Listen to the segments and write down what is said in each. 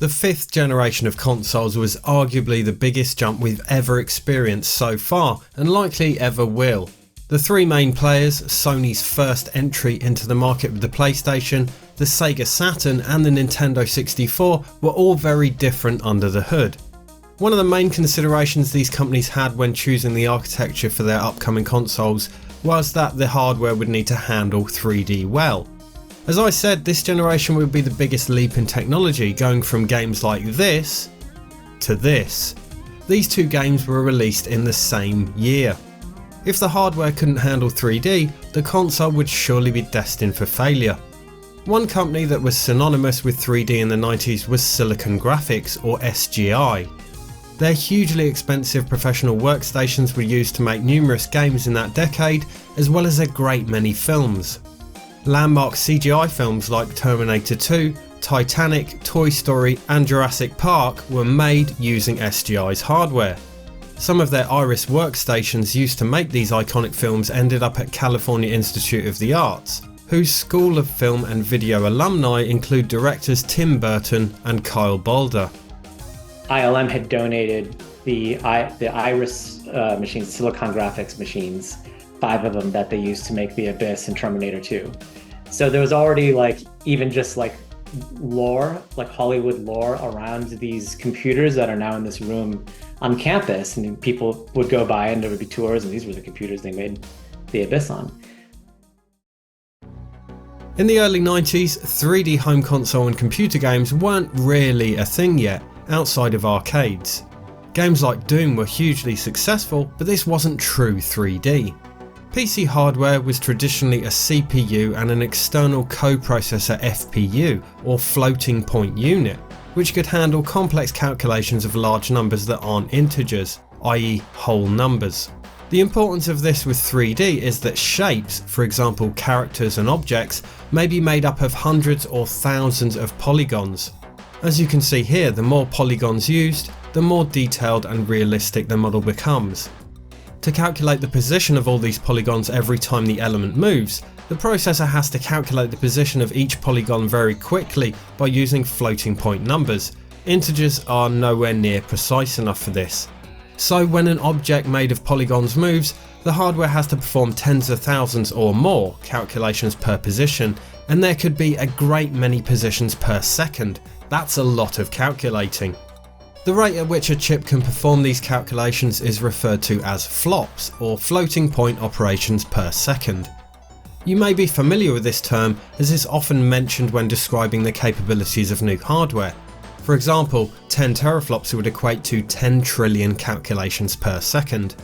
The fifth generation of consoles was arguably the biggest jump we've ever experienced so far, and likely ever will. The three main players, Sony's first entry into the market with the PlayStation, the Sega Saturn and the Nintendo 64 were all very different under the hood. One of the main considerations these companies had when choosing the architecture for their upcoming consoles was that the hardware would need to handle 3D well. As I said, this generation would be the biggest leap in technology, going from games like this to this. These two games were released in the same year. If the hardware couldn't handle 3D, the console would surely be destined for failure. One company that was synonymous with 3D in the 90s was Silicon Graphics, or SGI. Their hugely expensive professional workstations were used to make numerous games in that decade, as well as a great many films. Landmark CGI films like Terminator 2, Titanic, Toy Story and Jurassic Park were made using SGI's hardware. Some of their Iris workstations used to make these iconic films ended up at California Institute of the Arts, whose School of Film and Video alumni include directors Tim Burton and Karl Balda. ILM had donated the Iris machines, Silicon Graphics machines, 5 of them that they used to make The Abyss and Terminator 2. So there was already even just lore, Hollywood lore around these computers that are now in this room on campus, and people would go by and there would be tours, and these were the computers they made The Abyss on. In the early 90s, 3D home console and computer games weren't really a thing yet, outside of arcades. Games like Doom were hugely successful, but this wasn't true 3D. PC hardware was traditionally a CPU and an external coprocessor FPU, or floating point unit, which could handle complex calculations of large numbers that aren't integers, i.e. whole numbers. The importance of this with 3D is that shapes, for example characters and objects, may be made up of hundreds or thousands of polygons. As you can see here, the more polygons used, the more detailed and realistic the model becomes. To calculate the position of all these polygons every time the element moves, the processor has to calculate the position of each polygon very quickly by using floating point numbers. Integers are nowhere near precise enough for this. So when an object made of polygons moves, the hardware has to perform tens of thousands or more calculations per position, and there could be a great many positions per second. That's a lot of calculating. The rate at which a chip can perform these calculations is referred to as flops, or floating point operations per second. You may be familiar with this term, as it's often mentioned when describing the capabilities of new hardware. For example, 10 teraflops would equate to 10 trillion calculations per second.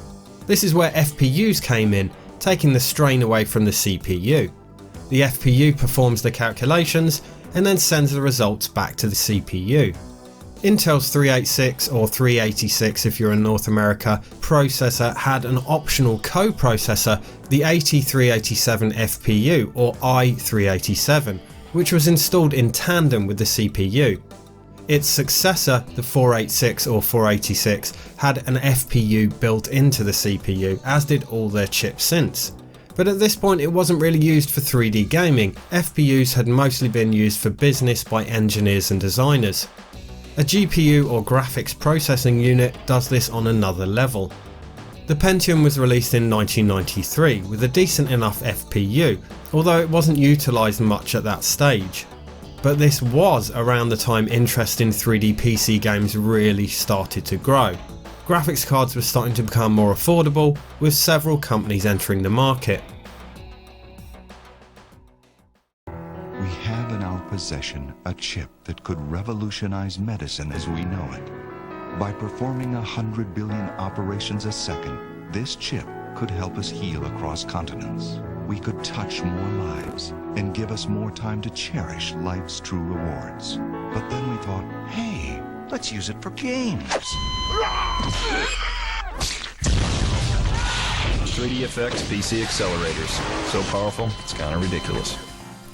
This is where FPUs came in, taking the strain away from the CPU. The FPU performs the calculations and then sends the results back to the CPU. Intel's 386 or 386 if you're in North America processor had an optional coprocessor, the 8387 FPU or i387, which was installed in tandem with the CPU. Its successor, the 486 or 486, had an FPU built into the CPU, as did all their chips since. But at this point it wasn't really used for 3D gaming. FPUs had mostly been used for business by engineers and designers. A GPU or graphics processing unit does this on another level. The Pentium was released in 1993 with a decent enough FPU, although it wasn't utilised much at that stage. But this was around the time interest in 3D PC games really started to grow. Graphics cards were starting to become more affordable, with several companies entering the market. We have in our possession a chip that could revolutionize medicine as we know it. By performing 100 billion operations a second, this chip could help us heal across continents. We could touch more lives and give us more time to cherish life's true rewards. But then we thought, hey, let's use it for games. 3DFX PC accelerators. So powerful, it's kind of ridiculous.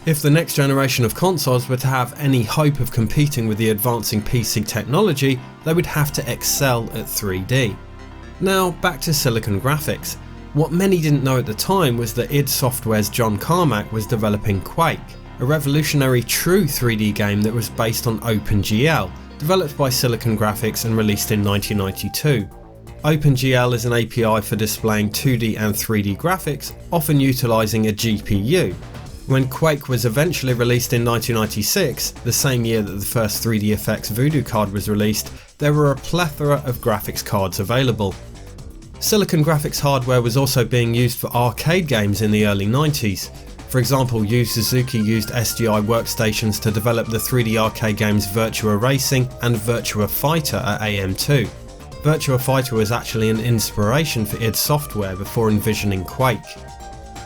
If the next generation of consoles were to have any hope of competing with the advancing PC technology, they would have to excel at 3D. Now back to Silicon Graphics. What many didn't know at the time was that id Software's John Carmack was developing Quake, a revolutionary true 3D game that was based on OpenGL, developed by Silicon Graphics and released in 1992. OpenGL is an API for displaying 2D and 3D graphics, often utilising a GPU. When Quake was eventually released in 1996, the same year that the first 3D Effects Voodoo card was released, there were a plethora of graphics cards available. Silicon Graphics hardware was also being used for arcade games in the early 90s. For example, Yu Suzuki used SGI workstations to develop the 3D arcade games Virtua Racing and Virtua Fighter at AM2. Virtua Fighter was actually an inspiration for id Software before envisioning Quake.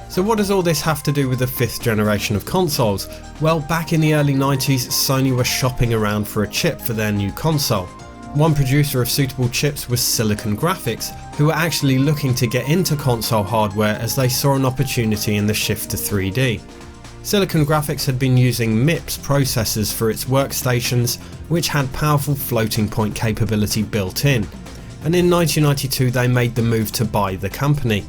So what does all this have to do with the 5th generation of consoles? Well, back in the early 90s, Sony was shopping around for a chip for their new console. One producer of suitable chips was Silicon Graphics, who were actually looking to get into console hardware as they saw an opportunity in the shift to 3D. Silicon Graphics had been using MIPS processors for its workstations, which had powerful floating point capability built in, and in 1992 they made the move to buy the company.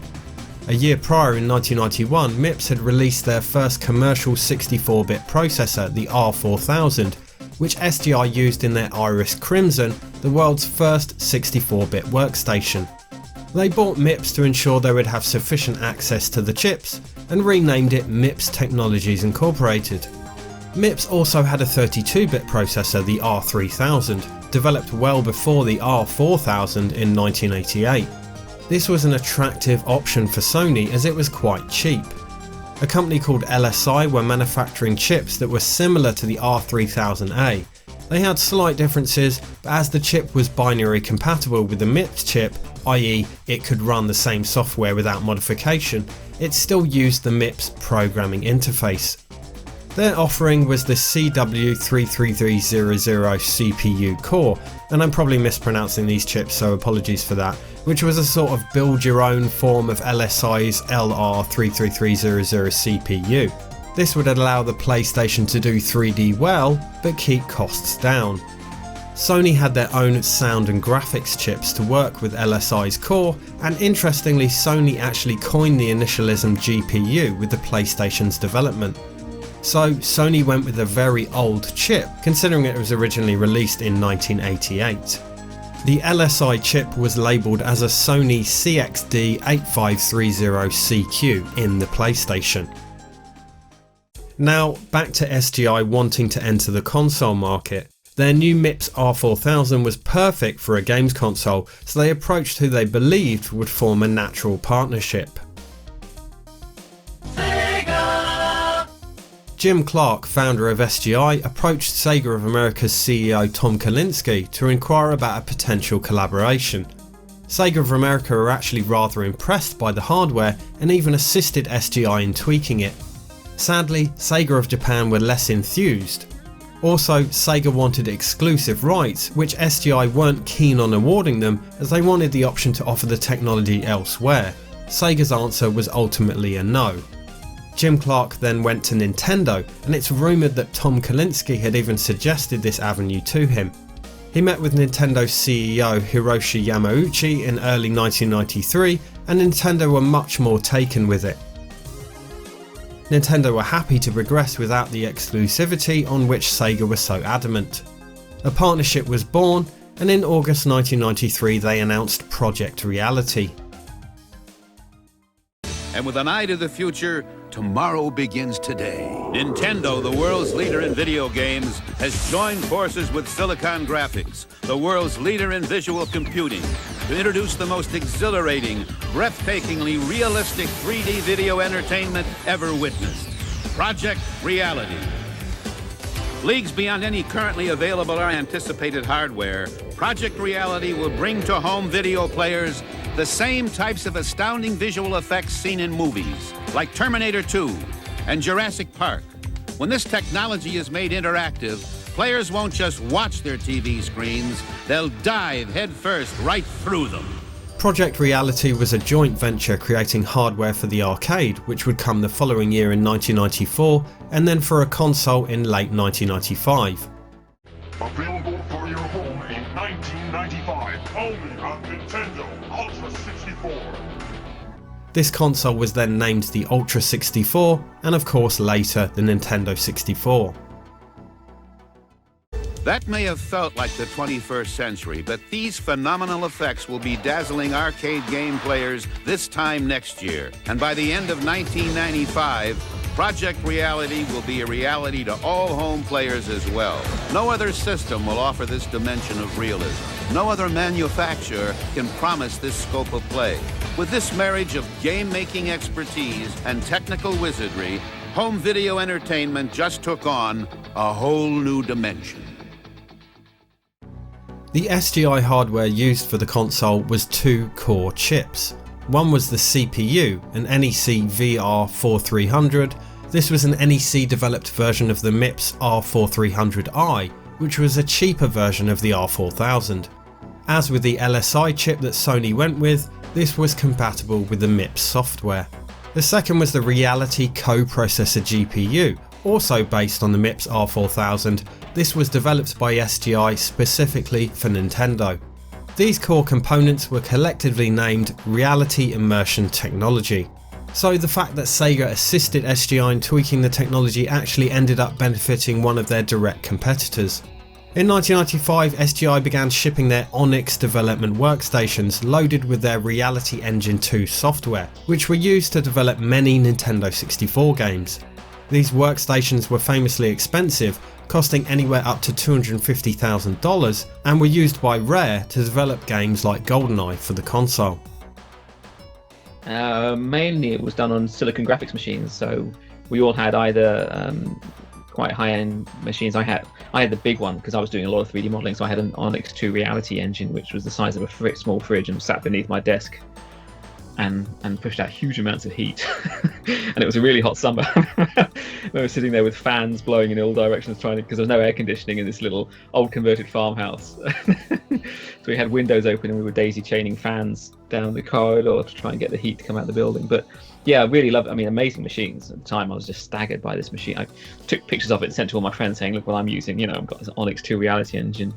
A year prior, in 1991, MIPS had released their first commercial 64-bit processor, the R4000, which SGI used in their Iris Crimson, the world's first 64-bit workstation. They bought MIPS to ensure they would have sufficient access to the chips, and renamed it MIPS Technologies Incorporated. MIPS also had a 32-bit processor, the R3000, developed well before the R4000 in 1988. This was an attractive option for Sony as it was quite cheap. A company called LSI were manufacturing chips that were similar to the R3000A. They had slight differences, but as the chip was binary compatible with the MIPS chip, i.e. it could run the same software without modification, it still used the MIPS programming interface. Their offering was the CW33300 CPU core, and I'm probably mispronouncing these chips, so apologies for that, which was a sort of build your own form of LSI's LR33300 CPU. This would allow the PlayStation to do 3D well, but keep costs down. Sony had their own sound and graphics chips to work with LSI's core, and interestingly Sony actually coined the initialism GPU with the PlayStation's development. So Sony went with a very old chip, considering it was originally released in 1988. The LSI chip was labelled as a Sony CXD8530CQ in the PlayStation. Now back to SGI wanting to enter the console market. Their new MIPS R4000 was perfect for a games console, so they approached who they believed would form a natural partnership. Jim Clark, founder of SGI, approached Sega of America's CEO Tom Kalinske to inquire about a potential collaboration. Sega of America were actually rather impressed by the hardware and even assisted SGI in tweaking it. Sadly, Sega of Japan were less enthused. Also, Sega wanted exclusive rights, which SGI weren't keen on awarding them as they wanted the option to offer the technology elsewhere. Sega's answer was ultimately a no. Jim Clark then went to Nintendo, and it's rumoured that Tom Kalinske had even suggested this avenue to him. He met with Nintendo CEO Hiroshi Yamauchi in early 1993, and Nintendo were much more taken with it. Nintendo were happy to progress without the exclusivity on which Sega was so adamant. A partnership was born, and in August 1993 they announced Project Reality. And with an eye to the future, tomorrow begins today. Nintendo, the world's leader in video games, has joined forces with Silicon Graphics, the world's leader in visual computing, to introduce the most exhilarating, breathtakingly realistic 3D video entertainment ever witnessed. Project Reality. Leagues beyond any currently available or anticipated hardware, Project Reality will bring to home video players the same types of astounding visual effects seen in movies, like Terminator 2 and Jurassic Park. When this technology is made interactive, players won't just watch their TV screens, they'll dive headfirst right through them. Project Reality was a joint venture creating hardware for the arcade, which would come the following year in 1994, and then for a console in late 1995. Available for your home in 1995, only on Nintendo Ultra 64. This console was then named the Ultra 64, and of course later the Nintendo 64. That may have felt like the 21st century, but these phenomenal effects will be dazzling arcade game players this time next year. And by the end of 1995, Project Reality will be a reality to all home players as well. No other system will offer this dimension of realism. No other manufacturer can promise this scope of play. With this marriage of game-making expertise and technical wizardry, home video entertainment just took on a whole new dimension. The SGI hardware used for the console was two core chips. One was the CPU, an NEC VR4300. This was an NEC developed version of the MIPS R4300i, which was a cheaper version of the R4000. As with the LSI chip that Sony went with, this was compatible with the MIPS software. The second was the Reality Co-Processor GPU, also based on the MIPS R4000. This was developed by SGI specifically for Nintendo. These core components were collectively named Reality Immersion Technology. So the fact that Sega assisted SGI in tweaking the technology actually ended up benefiting one of their direct competitors. In 1995, SGI began shipping their Onyx development workstations loaded with their Reality Engine 2 software, which were used to develop many Nintendo 64 games. These workstations were famously expensive, costing anywhere up to $250,000, and were used by Rare to develop games like GoldenEye for the console. Mainly it was done on silicon graphics machines, so we all had either quite high-end machines. I had the big one because I was doing a lot of 3D modeling, so I had an Onyx 2 Reality Engine, which was the size of a small fridge and sat beneath my desk and pushed out huge amounts of heat. And it was a really hot summer. We were sitting there with fans blowing in all directions because there was no air conditioning in this little old converted farmhouse. So we had windows open and we were daisy chaining fans down the corridor to try and get the heat to come out of the building. But yeah, I really loved it. I mean, amazing machines. At the time I was just staggered by this machine. I took pictures of it and sent to all my friends saying, look what I'm using, I've got this Onyx 2 Reality Engine.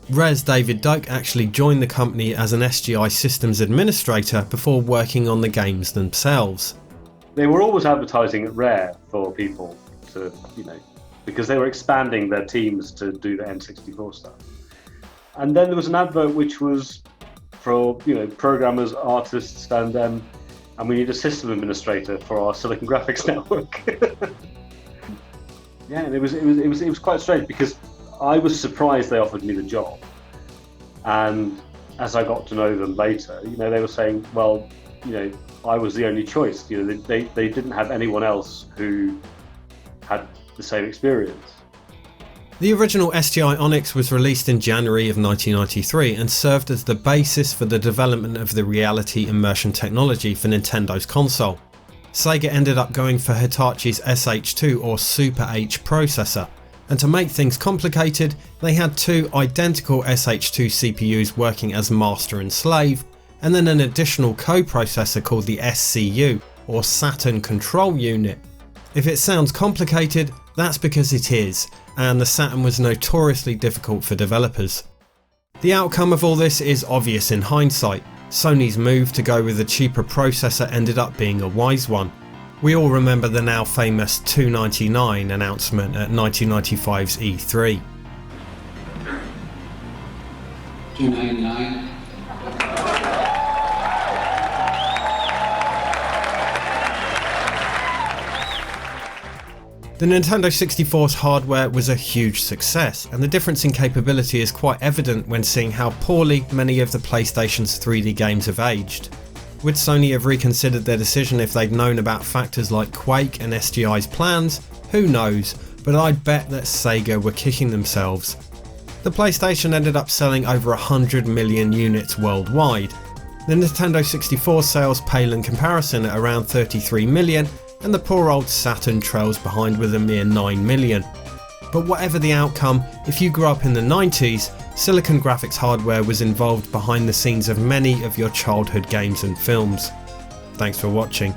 Rare's David Doak actually joined the company as an SGI systems administrator before working on the games themselves. They were always advertising at Rare for people to, because they were expanding their teams to do the N64 stuff. And then there was an advert which was for, programmers, artists, and we need a system administrator for our Silicon Graphics network. Yeah, and it was quite strange because I was surprised they offered me the job, and as I got to know them later, they were saying, well, I was the only choice. They didn't have anyone else who had the same experience. The original SGI Onyx was released in January of 1993 and served as the basis for the development of the Reality Immersion technology for Nintendo's console. Sega ended up going for Hitachi's SH2 or Super H processor. And to make things complicated, they had two identical SH2 CPUs working as master and slave, and then an additional co-processor called the SCU, or Saturn Control Unit. If it sounds complicated, that's because it is, and the Saturn was notoriously difficult for developers. The outcome of all this is obvious in hindsight. Sony's move to go with a cheaper processor ended up being a wise one. We all remember the now famous $299 announcement at 1995's E3. $299. The Nintendo 64's hardware was a huge success, and the difference in capability is quite evident when seeing how poorly many of the PlayStation's 3D games have aged. Would Sony have reconsidered their decision if they'd known about factors like Quake and SGI's plans? Who knows, but I'd bet that Sega were kicking themselves. The PlayStation ended up selling over 100 million units worldwide. The Nintendo 64 sales pale in comparison at around 33 million, and the poor old Saturn trails behind with a mere 9 million. But whatever the outcome, if you grew up in the 90s, Silicon Graphics hardware was involved behind the scenes of many of your childhood games and films. Thanks for watching.